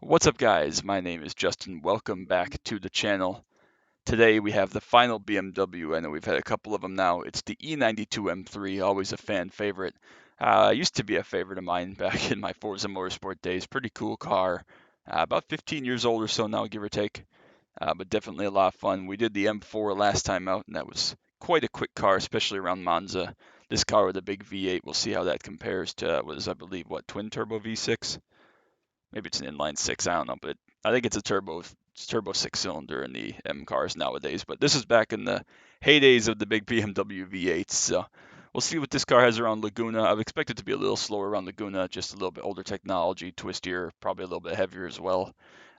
What's up guys, my name is Justin, welcome back to the channel. Today we have the final BMW. I know we've had a couple of them now. It's the E92 M3, always a fan favorite. Used to be a favorite of mine back in my Forza Motorsport days. Pretty cool car, about 15 years old or so now, give or take, but definitely a lot of fun. We did the M4 last time out and that was quite a quick car, especially around Monza. This car with a big V8, we'll see how that compares to, I believe, twin turbo V6? Maybe it's an inline six, I don't know, but I think it's a turbo six cylinder in the M cars nowadays. But this is back in the heydays of the big BMW V8s, so we'll see what this car has around Laguna. I would expect it to be a little slower around Laguna, just a little bit older technology, twistier, probably a little bit heavier as well.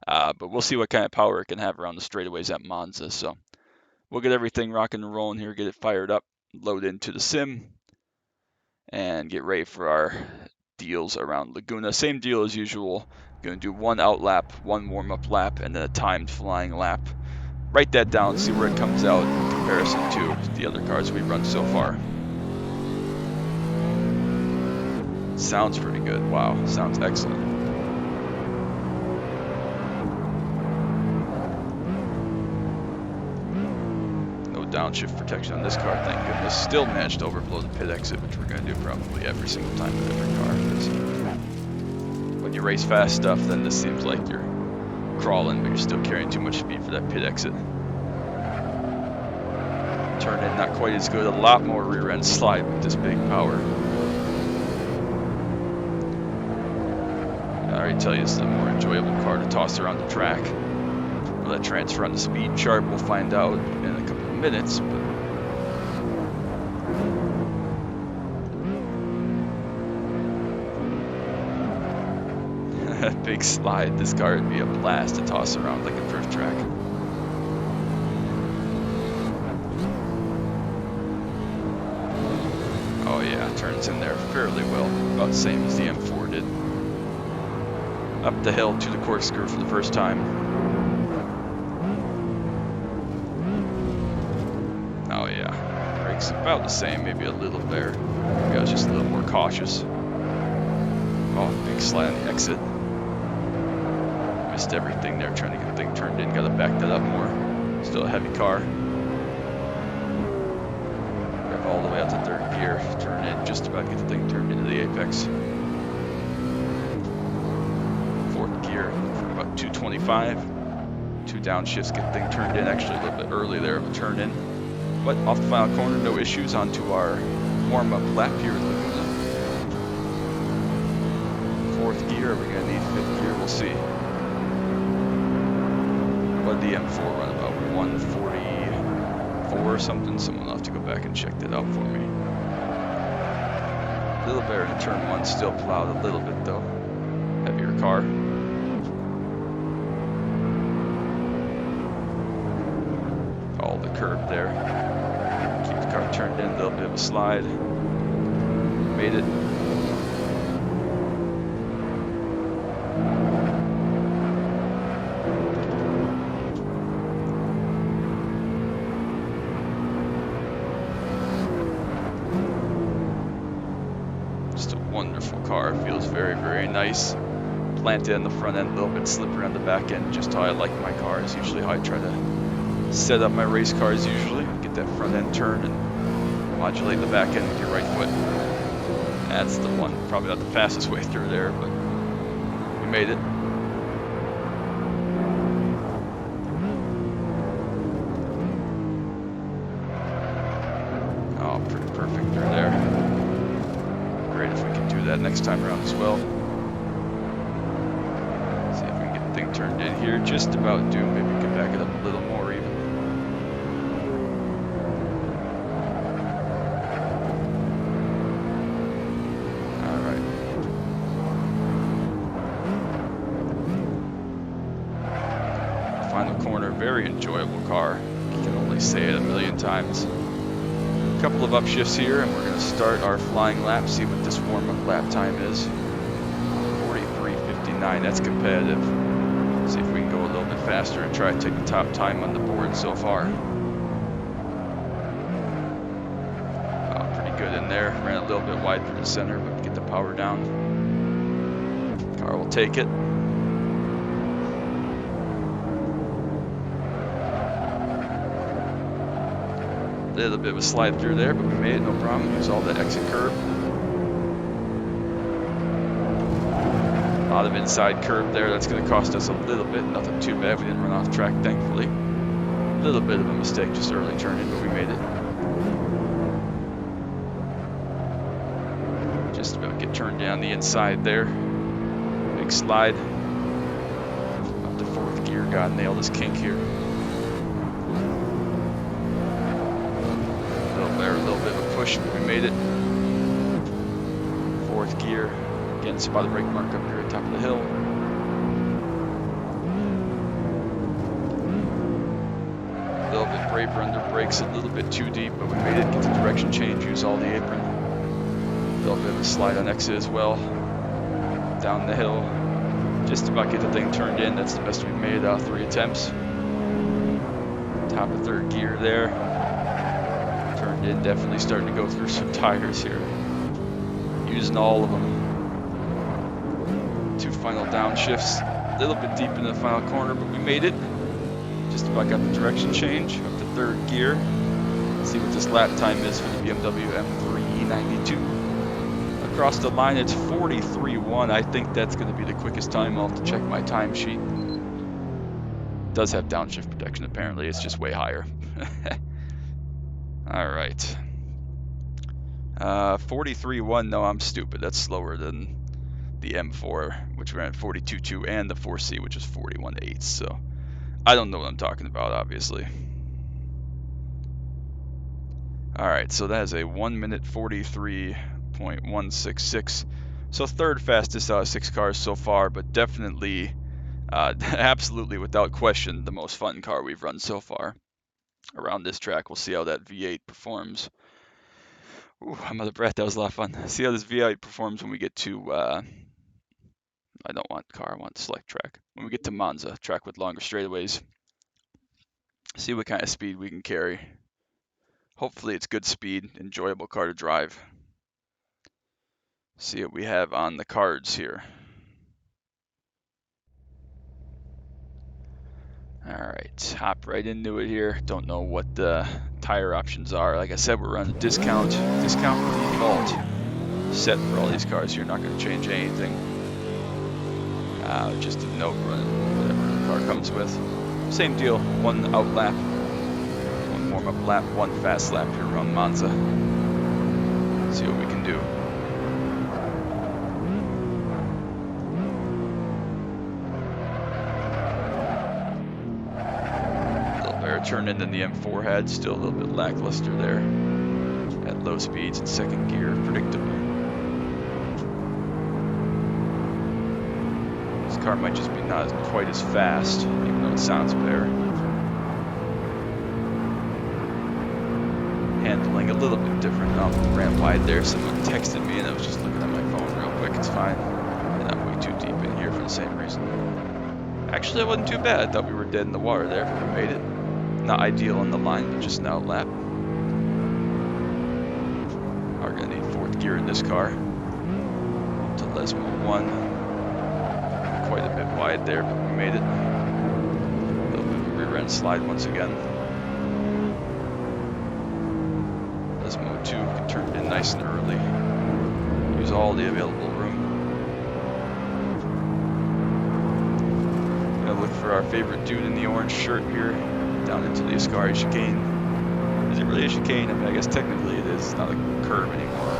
But we'll see what kind of power it can have around the straightaways at Monza. So we'll get everything rocking and rolling here, get it fired up, load into the sim, and get ready for our deals around Laguna. Same deal as usual. Going to do one out lap, one warm-up lap, and then a timed flying lap. Write that down, see where it comes out in comparison to the other cars we've run so far. Sounds pretty good. Wow, sounds excellent. No downshift protection on this car, thank goodness. Still managed to overblow the pit exit, which we're going to do probably every single time with every car. When you race fast stuff, then this seems like you're crawling, but you're still carrying too much speed for that pit exit. Turn in, not quite as good. A lot more rear end slide with this big power. I already tell you, it's the more enjoyable car to toss around the track. Will that transfer on the speed chart? We'll find out in a couple of minutes. But big slide. This car would be a blast to toss around like a drift track. Oh yeah, turns in there fairly well, about the same as the M4 did. Up the hill to the corkscrew for the first time. Oh yeah, brakes about the same, maybe a little there. Maybe I was just a little more cautious. Oh, big slide on the exit. Missed everything there, trying to get the thing turned in. Got to back that up more. Still a heavy car. Rev all the way out to third gear. Turn in, just about get the thing turned into the apex. Fourth gear for about 225. Two downshifts, get the thing turned in. Actually a little bit early there of a turn in. But off the final corner, no issues. Onto our warm-up lap here at Laguna. Fourth gear, we're going to need fifth gear, we'll see. What did the M4 run, about 144 or something? Someone will have to go back and check that out for me. A little better in turn one, still plowed a little bit though. Heavier car. All the curb there. Keep the car turned in, a little bit of a slide. Made it. Wonderful car, feels very, very nice. Planted on the front end, a little bit slippery on the back end, just how I like my cars. Usually how I try to set up my race cars usually. Get that front end turn and modulate the back end with your right foot. That's the one. Probably not the fastest way through there, but we made it. Oh, pretty perfect through there. Great if we can do that next time around as well. See if we can get the thing turned in here. Just about due. Maybe we can back it up a little more even. Alright. Final corner, very enjoyable car. You can only say it a million times. Couple of upshifts here, and we're going to start our flying lap, see what this warm-up lap time is. 43:59, that's competitive. See if we can go a little bit faster and try to take the top time on the board so far. Pretty good in there, ran a little bit wide through the center, but get the power down. Car will take it. Little bit of a slide through there, but we made it, no problem. Use all the exit curb. A lot of inside curb there. That's going to cost us a little bit. Nothing too bad. We didn't run off track, thankfully. A little bit of a mistake, just early turning, but we made it. Just about get turned down the inside there. Big slide. Up to fourth gear. God, nailed this kink here. A little bit of a push, but we made it. Fourth gear. Again, spot the brake mark up here at the top of the hill. A little bit braver under brakes, a little bit too deep, but we made it. Get the direction change, use all the apron. A little bit of a slide on exit as well. Down the hill. Just about get the thing turned in. That's the best we've made out of 3 attempts. Top of third gear there. Turned in, definitely starting to go through some tires here. Using all of them. 2 final downshifts. A little bit deep in the final corner, but we made it. Just about got the direction change up to third gear. Let's see what this lap time is for the BMW M3 E92. Across the line, it's 43.1. I think that's going to be the quickest time. I'll have to check my time sheet. Does have downshift protection, apparently. It's just way higher. All right. 43.1. No, I'm stupid. That's slower than the M4, which ran at 42.2, and the 4C, which is 41.8. So I don't know what I'm talking about, obviously. All right, so that is a 1 minute 43.166. So third fastest out of 6 cars so far, but definitely, absolutely without question, the most fun car we've run so far around this track. We'll see how that V8 performs. Ooh, I'm out of breath. That was a lot of fun. See how this V8 performs when we get to, I don't want car, I want select track. When we get to Monza, track with longer straightaways. See what kind of speed we can carry. Hopefully it's good speed, enjoyable car to drive. See what we have on the cards here. Alright, hop right into it here. Don't know what the tire options are. Like I said, we're on a discount default set for all these cars. You're not going to change anything. Just a note running whatever the car comes with. Same deal, 1 out lap, 1 warm up lap, 1 fast lap here around Monza. See what we can do. Turn in than the M4 had, still a little bit lackluster there at low speeds and second gear, predictable. This car might just be not quite as fast, even though it sounds better. Handling a little bit different. Oh, ran wide there. Someone texted me and I was just looking at my phone real quick. It's fine. And I'm way too deep in here for the same reason. Actually, that wasn't too bad. I thought we were dead in the water there, but we made it. Not ideal on the line, but just an out lap. Are going to need 4th gear in this car. Up to Lesmo 1. Quite a bit wide there, but we made it. A little bit of a rear end slide once again. Lesmo 2 can turn in nice and early. Use all the available room. Gonna look for our favorite dude in the orange shirt here. Down into the Ascari chicane. Is it really a chicane? I mean, I guess technically it is. It's not a curve anymore.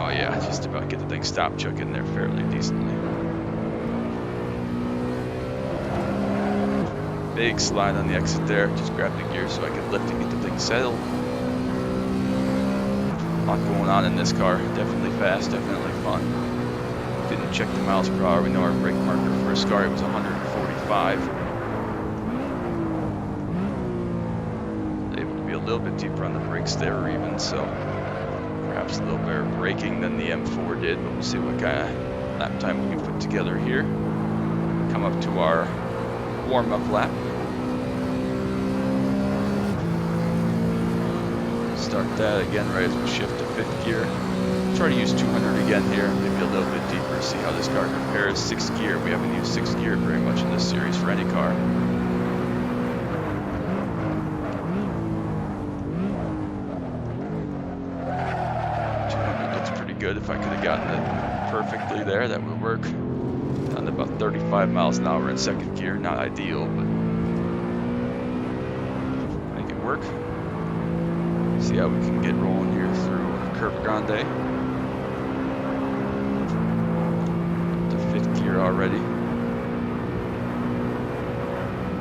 Oh yeah, just about get the thing stopped chucking there fairly decently. Big slide on the exit there. Just grab the gear so I can lift and get the thing settled. A lot going on in this car. Definitely fast, definitely fun. Didn't check the miles per hour. We know our brake marker for Ascari was 145. Able to be a little bit deeper on the brakes there even, so perhaps a little better braking than the M4 did, but we'll see what kind of lap time we can put together here. Come up to our warm-up lap. Start that again right as we shift to 5th gear. Try to use 200 again here, maybe a little bit deeper, see how this car compares. 6th gear, we haven't used 6th gear very much in this series for any car. 200 looks pretty good. If I could have gotten it perfectly there, that would work. Down to about 35 miles an hour in 2nd gear, not ideal, but make it work. See how we can get rolling here through Curva Grande. To 5th gear already.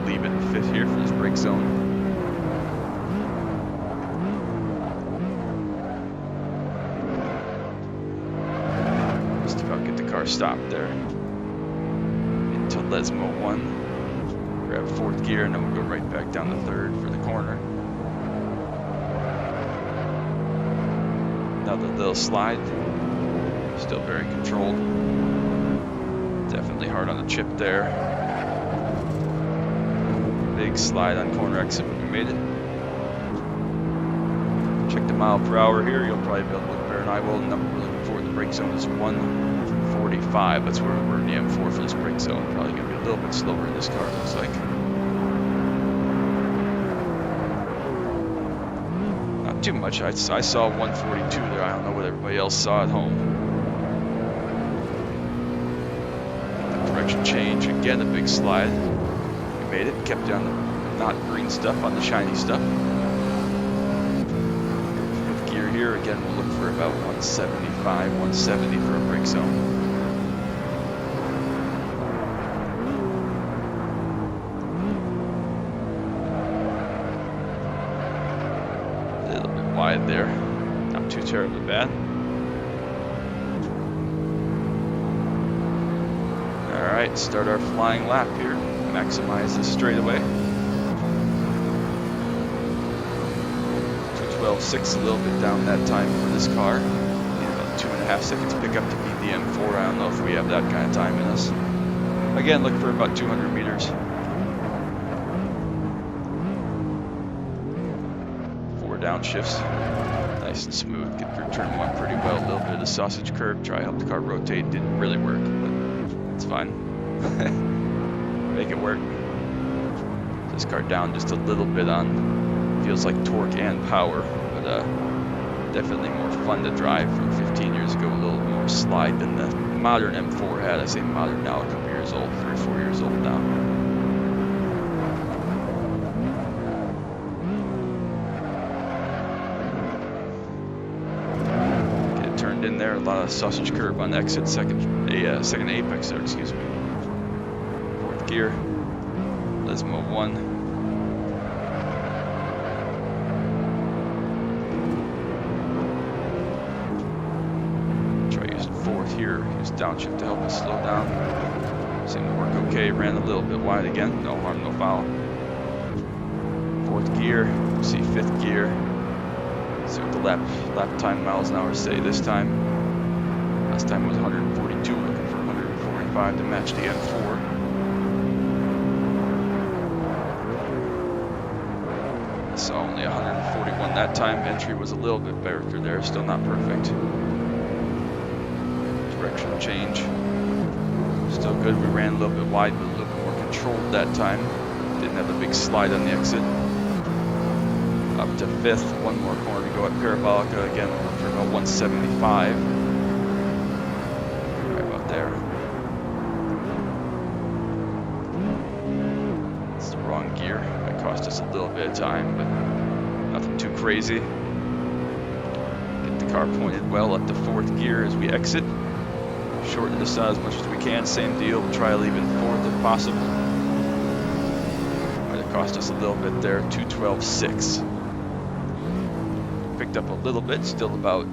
Leave it in 5th here for this brake zone. Just about get the car stopped there. Into Lesmo 1. Grab 4th gear and then we'll go right back down to 3rd for the corner. Another little slide, still very controlled. Definitely hard on the chip there. Big slide on corner exit, but we made it. Check the mile per hour here, you'll probably be able to look better than I will. The number we're looking for in the brake zone is 145. That's where we're in the M4 for this brake zone. Probably going to be a little bit slower in this car, it looks like. Too much. I saw 142 there. I don't know what everybody else saw at home. The direction change. Again, a big slide. We made it. Kept down the not green stuff on the shiny stuff. 5th gear here. Again, we'll look for about 175, 170 for a brake zone. Wide there, not too terribly bad. Alright, start our flying lap here. Maximize this straightaway. 2:12.6, a little bit down that time for this car. Need about 2.5 seconds to pick up to beat the M4. I don't know if we have that kind of time in us. Again, look for about 200 meters. 4 downshifts. Nice and smooth. Get through turn 1 pretty well. A little bit of the sausage curve. Try to help the car rotate. Didn't really work, but it's fine. Make it work. This car down just a little bit on, feels like torque and power, but definitely more fun to drive from 15 years ago. A little more slide than the modern M4 had. I say modern now, a couple years old, 3 or 4 years old now. In there, a lot of sausage curve on exit, second apex there, excuse me. 4th gear, Lesmo 1. Try using 4th here, use downshift to help us slow down. Seemed to work okay, ran a little bit wide again, no harm, no foul. 4th gear, see 5th gear. See what the lap time miles an hour say this time. Last time was 142, looking for 145 to match the M4. I saw only 141 that time. Entry was a little bit better through there, still not perfect. Direction change. Still good, we ran a little bit wide, but a little bit more controlled that time. Didn't have a big slide on the exit. Up to 5th, 1 more corner to go at Parabolica. Again, we'll look for about 175. Right about there. It's the wrong gear. That cost us a little bit of time, but nothing too crazy. Get the car pointed well up to 4th gear as we exit. Shorten this out as much as we can. Same deal. We'll try to leave it 4th if possible. Might have cost us a little bit there. 2:12.6. Picked up a little bit, still about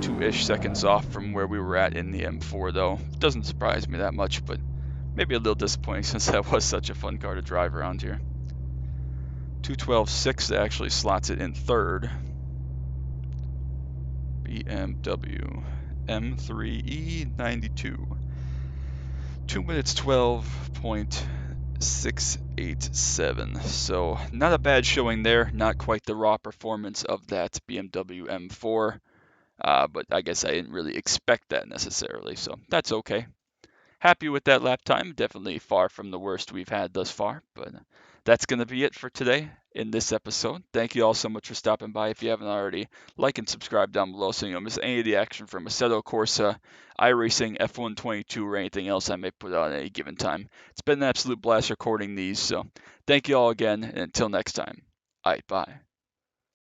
2-ish seconds off from where we were at in the M4 though. Doesn't surprise me that much, but maybe a little disappointing since that was such a fun car to drive around here. 2:12.6, that actually slots it in 3rd. BMW M3 E92. 2 minutes 12.8 687. So not a bad showing there. Not quite the raw performance of that BMW M4, but I guess I didn't really expect that necessarily. So that's okay. Happy with that lap time. Definitely far from the worst we've had thus far. But that's going to be it for today in this episode. Thank you all so much for stopping by. If you haven't already, like and subscribe down below so you don't miss any of the action from Assetto, Corsa, iRacing, F122, or anything else I may put out at any given time. It's been an absolute blast recording these. So thank you all again, and until next time, bye.